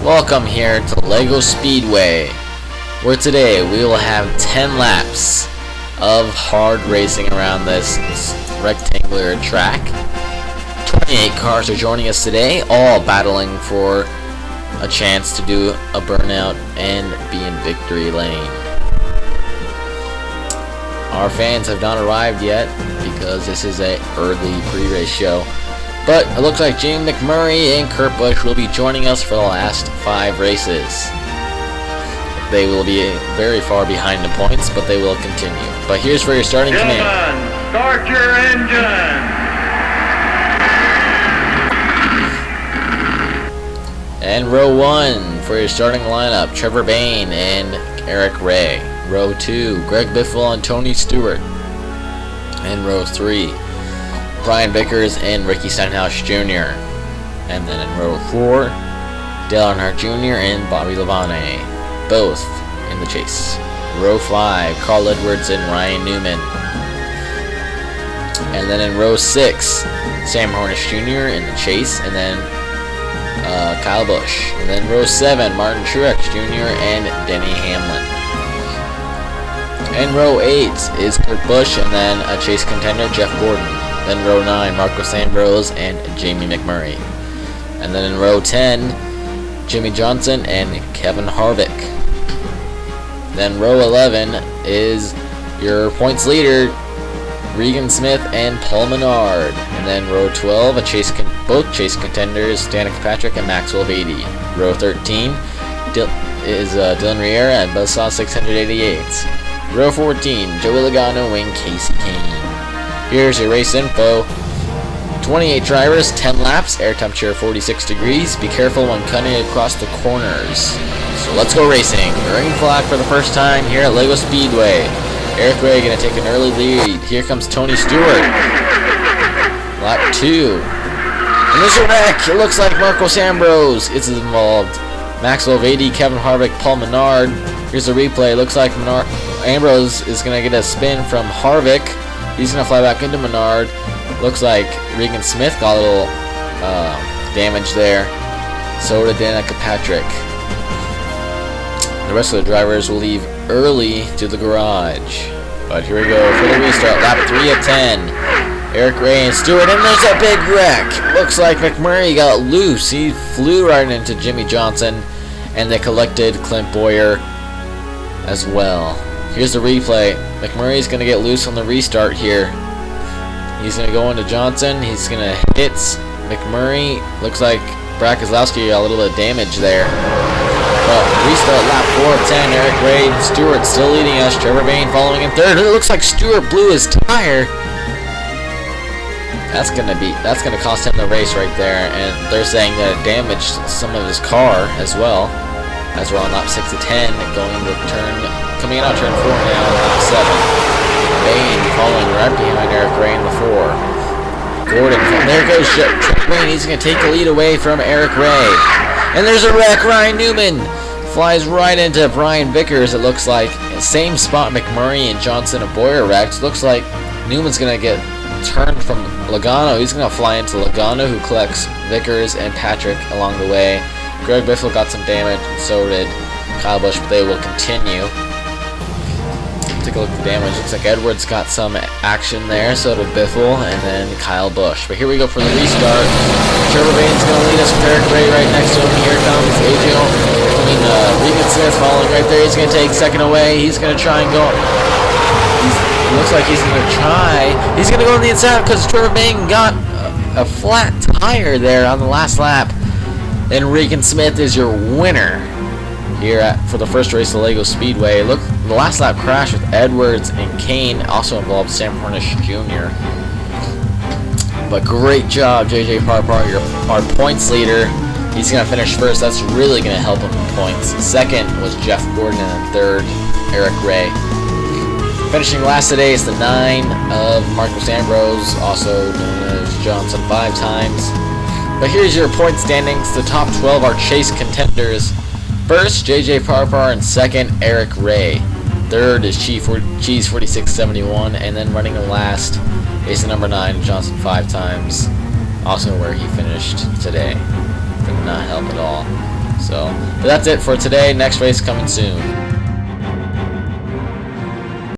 Welcome here to Lego Speedway, where today we will have 10 laps of hard racing around this rectangular track. 28 cars are joining us today, all battling for a chance to do a burnout and be in victory lane. Our fans have not arrived yet because this is an early pre-race show. But it looks like Jamie McMurray and Kurt Busch will be joining us for the last 5 races. They will be very far behind the points, but they will continue. But here's for your starting command. Start your engine! And row 1 for your starting lineup, Trevor Bayne and Eric Ray. Row 2, Greg Biffle and Tony Stewart. And row 3, Brian Vickers and Ricky Stenhouse Jr. And then in row 4, Dale Earnhardt Jr. and Bobby Labonte, both in the chase. Row 5, Carl Edwards and Ryan Newman. And then in row 6, Sam Hornish Jr. in the chase, and then Kyle Busch. And then row 7, Martin Truex Jr. and Denny Hamlin. And row 8 is Kurt Busch, and then a chase contender, Jeff Gordon. Then row 9, Marcos Ambrose and Jamie McMurray. And then in row 10, Jimmy Johnson and Kevin Harvick. Then row 11 is your points leader, Regan Smith and Paul Menard. And then row 12, both chase contenders, Danica Patrick and Maxwell Beatty. Row 13 is Dylan Riera and Buzzsaw 688. Row 14, Joey Logano and Casey Kane. Here's your race info. 28 drivers, 10 laps, air temperature 46 degrees. Be careful when cutting across the corners. So let's go racing. Green flag for the first time here at Lego Speedway. Eric Ray going to take an early lead. Here comes Tony Stewart. Lap 2. And there's a wreck. It looks like Marcos Ambrose is involved. Maxwell Beatty, Kevin Harvick, Paul Menard. Here's a replay. It looks like Ambrose is going to get a spin from Harvick. He's going to fly back into Menard. Looks like Regan Smith got a little damage there. So did Danica Patrick. The rest of the drivers will leave early to the garage. But here we go for the restart. Lap 3 of 10. Eric Ray and Stewart. And there's a big wreck. Looks like McMurray got loose. He flew right into Jimmy Johnson. And they collected Clint Boyer as well. Here's the replay. McMurray's going to get loose on the restart here. He's going to go into Johnson. He's going to hit McMurray. Looks like Brad Keselowski got a little bit of damage there. But restart lap 4 of 10. Eric Ray, Stewart still leading us. Trevor Bayne following in third. It looks like Stewart blew his tire. That's going to cost him the race right there. And they're saying that it damaged some of his car as well. As we're on lap 6 of 10, coming out turn 4 now, lap 7. Bayne following right behind Eric Ray in the 4. Gordon, there goes Trevor Bayne. He's going to take the lead away from Eric Ray. And there's a wreck. Ryan Newman flies right into Brian Vickers, it looks like. Same spot McMurray and Johnson and Boyer wrecked. Looks like Newman's going to get turned from Logano. He's going to fly into Logano, who collects Vickers and Patrick along the way. Greg Biffle got some damage, and so did Kyle Busch, but they will continue. Take a look at the damage. Looks like Edwards got some action there, so did Biffle, and then Kyle Busch. But here we go for the restart. Trevor Bayne's going to lead us with Eric Ray right next to him. Here comes Regan Smith following right there. He's going to take second away. He's going to try and go. It looks like he's going to try. He's going to go on the inside because Trevor Bayne got a flat tire there on the last lap. And Regan Smith is your winner here for the first race of Lego Speedway. Look, the last lap crash with Edwards and Kane also involved Sam Hornish Jr. But great job, JJ Parpar, our points leader. He's going to finish first. That's really going to help him in points. Second was Jeff Gordon, and third, Eric Ray. Finishing last today is the 9 of Marcos Ambrose, also known as Johnson 5 times. But here's your point standings. The top 12 are chase contenders. First, JJ Parpar, and second, Eric Ray. Third is Cheese 4671, and then running the last is the number 9, Johnson 5 times. Also where he finished today. Did not help at all. So, but that's it for today. Next race coming soon.